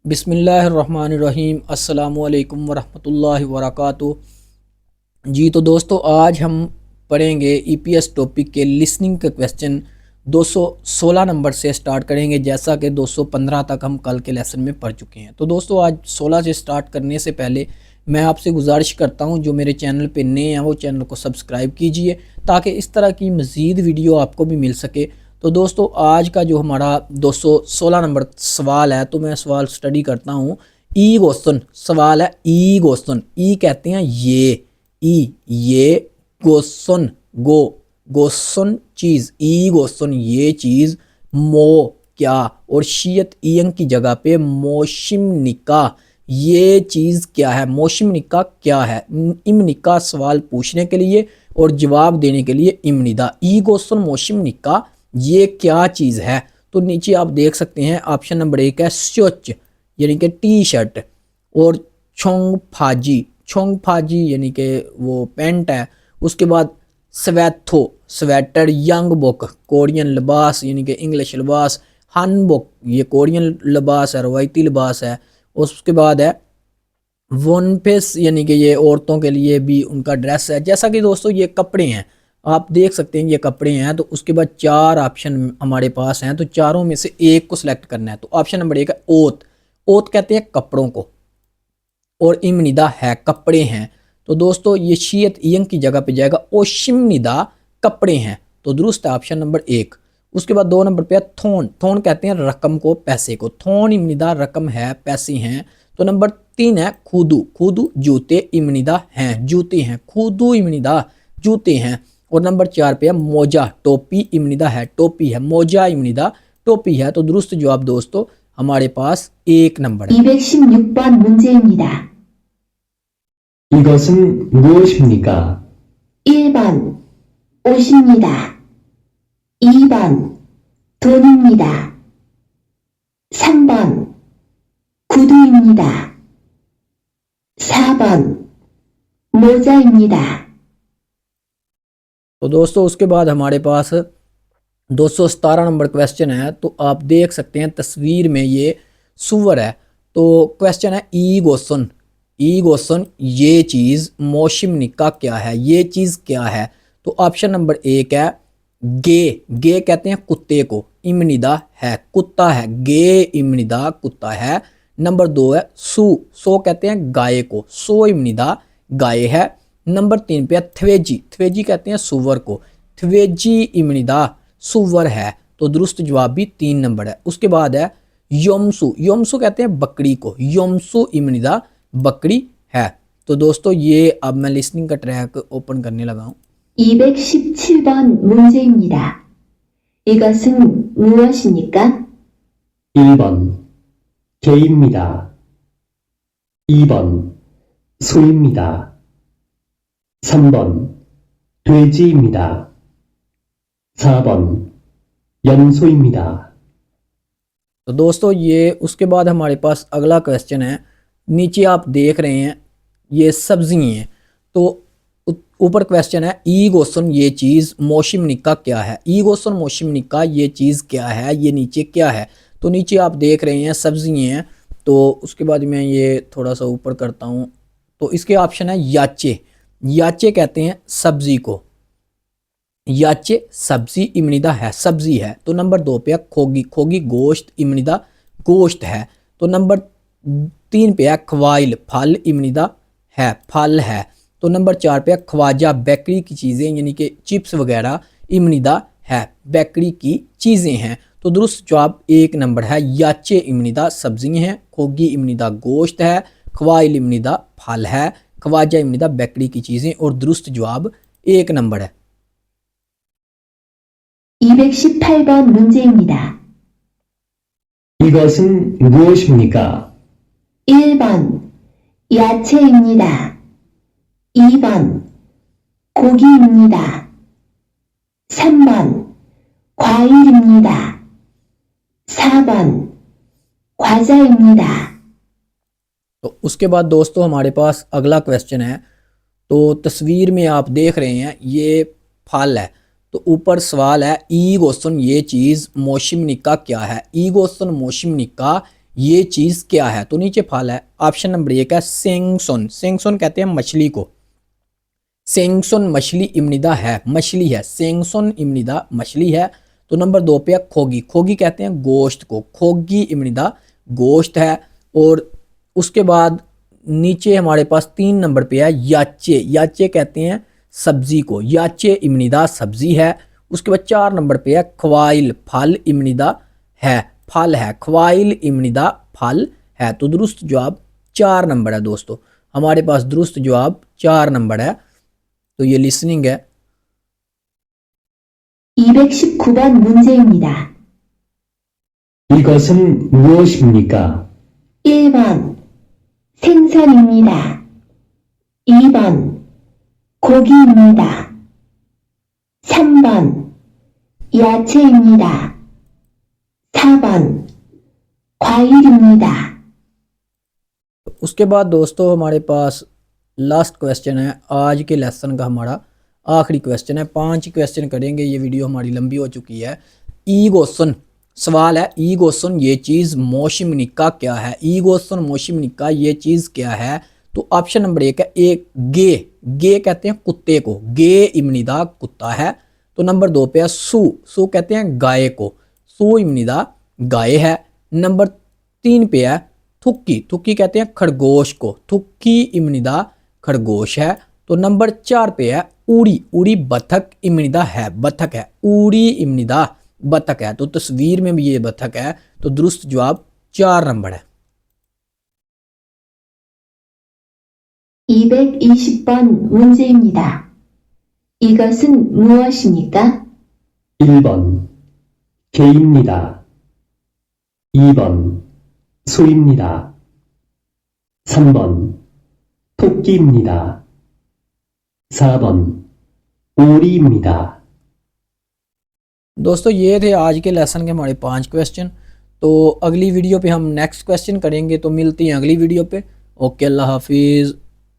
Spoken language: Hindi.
बिस्मिल्लाहिर्रहमानिर्रहीम अस्सलामुअलैकुम वरहमतुल्लाहि वबरकातुहू। जी तो दोस्तों, आज हम पढ़ेंगे ईपीएस टॉपिक के लिसनिंग के क्वेश्चन 216 नंबर से स्टार्ट करेंगे, जैसा कि 215 तक हम कल के लेसन में पढ़ चुके हैं। तो दोस्तों, आज 16 से स्टार्ट करने से पहले मैं आपसे गुजारिश करता हूं, जो मेरे चैनल पे नए हैं वो चैनल को सब्सक्राइब कीजिए ताकि इस तरह की मज़ीद वीडियो आपको भी मिल सके। तो दोस्तों, आज का जो हमारा 216 नंबर सवाल है, तो मैं सवाल स्टडी करता हूँ। ई क्वेश्चन सवाल है। ई क्वेश्चन, ई कहते हैं ये क्वेश्चन, क्वेश्चन चीज़, ई क्वेश्चन ये चीज़, मो क्या, और शियत ईयन की जगह पे मोशिम निका, ये चीज़ क्या है, मोशिम निका क्या है। इमनिका सवाल पूछने के लिए और जवाब देने के लिए इमनिदा। ई क्वेश्चन मोशिम निका ये क्या चीज़ है। तो नीचे आप देख सकते हैं ऑप्शन नंबर 1 है स्योच यानी कि टी शर्ट, और छोंग फाजी यानी कि वो पैंट है। उसके बाद स्वेथो स्वेटर, यंग बुक कोरियन लिबास यानी कि इंग्लिश लिबास, हन बुक ये कोरियन लिबास है, रवायती लिबास है। उसके बाद है वन पीस यानी कि ये औरतों के लिए भी उनका ड्रेस है। जैसा कि दोस्तों ये कपड़े हैं, आप देख सकते हैं ये कपड़े हैं। तो उसके बाद 4 ऑप्शन हमारे पास हैं, तो चारों में से एक को सिलेक्ट करना है। तो ऑप्शन नंबर 1 है ओत। ओत कहते हैं कपड़ों को, और इमनिदा है कपड़े हैं। तो दोस्तों ये शीयत ईयन की जगह पे जाएगा, ओशिमनिदा कपड़े हैं। तो दुरुस्त है ऑप्शन नंबर 1। उसके बाद 2 नंबर पे है थोन। थोन कहते हैं रकम को, पैसे को। थोन इमनिदा रकम है, पैसे हैं। तो नंबर 3 है खूदू। खूदू जूते इमनिदा हैं, जूते हैं। खूदू इमनिदा जूते हैं। और नंबर 4 पे है मोजा, टोपी इमनिदा है, टोपी है। मोजा इमनिदा टोपी है। तो दुरुस्त जवाब दोस्तों हमारे पास 1 नंबर है। 216번 문제입니다. 이것은 무엇입니까? 1번 옷입니다. 2번 돈입니다. 3번 구두입니다. 4번 모자입니다. तो दोस्तों उसके बाद हमारे पास 217 नंबर क्वेश्चन है। तो आप देख सकते हैं तस्वीर में ये सुअर है। तो क्वेश्चन है ई क्वेश्चन, ई क्वेश्चन ये चीज़ मौशिम निका क्या है, ये चीज़ क्या है। तो ऑप्शन नंबर 1 है गे कहते हैं कुत्ते को, इमनिदा है कुत्ता है, गे इमनिदा कुत्ता है। नंबर 2 है सो कहते हैं गाय को, सो इमनिदा गाय है। नंबर 3 पे है थवेजी कहते हैं सुअर को, थवेजी इमनिदा सुअर है। तो दुरुस्त जवाब भी 3 नंबर है। उसके बाद है योमसु कहते हैं बकरी को, योमसु इमनिदा बकरी है। तो दोस्तों ये अब मैं लिसनिंग का ट्रैक ओपन करने लगा हूँ। 217번 문제입니다. 이것은 무엇입니까? 1번 개입니다. 2번 소입니다. 3번 돼지입니다. 4번 염소입니다. तो दोस्तों ये उसके बाद हमारे पास अगला क्वेश्चन है। नीचे आप देख रहे हैं ये सब्जी हैं। तो ऊपर क्वेश्चन है ई क्वेश्चन ये चीज़ मौशिम निका क्या है। ई क्वेश्चन मौशिम निका ये चीज़ क्या है, ये नीचे क्या है। तो नीचे आप देख रहे हैं सब्जी हैं। तो उसके बाद मैं ये थोड़ा सा ऊपर करता हूँ। तो इसके ऑप्शन है याचे कहते हैं सब्जी को, याचे सब्जी इमनिदा है, सब्जी है। तो नंबर 2 पे है खोगी गोश्त इमनिदा गोश्त है। तो नंबर 3 पे है ख्वाइल फल इमनिदा है, फल है। तो नंबर 4 पे है ख्वाजा बेकरी की चीज़ें यानी कि चिप्स वगैरह इमनिदा है, बेकरी की चीज़ें हैं। तो दुरुस्त जवाब 1 नंबर है, याचे इमनिदा सब्जी हैं, खोगी इमनिदा गोश्त है, ख्वाइल इमनिदा फल है, ख्वाजा इमनिदा बेकरी की चीज़ें। और दुरुस्त जवाब 1 नंबर है। 218번 문제입니다. 이것은 무엇입니까? 1번 야채입니다. 2번 고기입니다. 3번 과일입니다. 4번 과자입니다. तो उसके बाद दोस्तों हमारे पास अगला क्वेश्चन है। तो तस्वीर में आप देख रहे हैं ये फल है। तो ऊपर सवाल है ई क्वेश्चन ये चीज़ मौशिम निका क्या है। ई क्वेश्चन मौशिम निका ये चीज़ क्या है? तो नीचे फल है, ऑप्शन नंबर 1 है सेंगसोन। सेंगसोन कहते हैं मछली को, सेंगसोन मछली इम्निदा है, मछली है, सेंगसोन इम्निदा मछली है। तो नंबर 2 पे है खोगी, खोगी कहते हैं गोश्त को, खोगी इम्निदा गोश्त है। और उसके बाद नीचे हमारे पास 3 नंबर पे है याचे, याचे कहते हैं सब्जी को, याचे इम्निदा सब्जी है। उसके बाद 4 नंबर पे है ख्वाइल, फल इम्निदा है, फल है, ख्वाइल इम्निदा फल है। तो दुरुस्त जवाब 4 नंबर है दोस्तों, हमारे पास दुरुस्त जवाब 4 नंबर है। तो ये लिसनिंग है। 219번 문제입니다. 이것은 무엇입니까? 1번 생선입니다. 2번 고기입니다. 3번 야채입니다. 4번 과일입니다. उसके बाद दोस्तों हमारे पास लास्ट क्वेश्चन है, आज के लेसन का हमारा आखिरी क्वेश्चन है। 5 क्वेश्चन करेंगे, ये वीडियो हमारी लंबी हो चुकी है। ईगोसन सवाल है, ईगोसन ये चीज़ मोशिमनिका क्या है? ईगोसन मोशिमनिका ये चीज़ क्या है? तो ऑप्शन नंबर 1 है एक गे, गे कहते हैं कुत्ते को, गे इम्निदा कुत्ता है। तो नंबर 2 पे है सू, सू कहते हैं गाय को, सू इम्निदा गाय है। नंबर 3 पे है थुक्की, थुक्की कहते हैं खरगोश को, थुक्की इम्निदा खरगोश है। तो नंबर 4 पे है उड़ी, उड़ी बतख इम्निदा है, बतख है, उड़ी इम्निदा बतख है। तो तस्वीर में भी ये बतख है। तो दुरुस्त जवाब 4 नंबर है। 220번 문제입니다. 이것은 무엇입니까? 1번 개입니다. 2번 소입니다. 3번 토끼입니다. 4번 오리입니다. दोस्तों ये थे आज के लेसन के हमारे 5 क्वेश्चन। तो अगली वीडियो पे हम नेक्स्ट क्वेश्चन करेंगे। तो मिलती हैं अगली वीडियो पे। ओके, अल्लाह हाफिज़।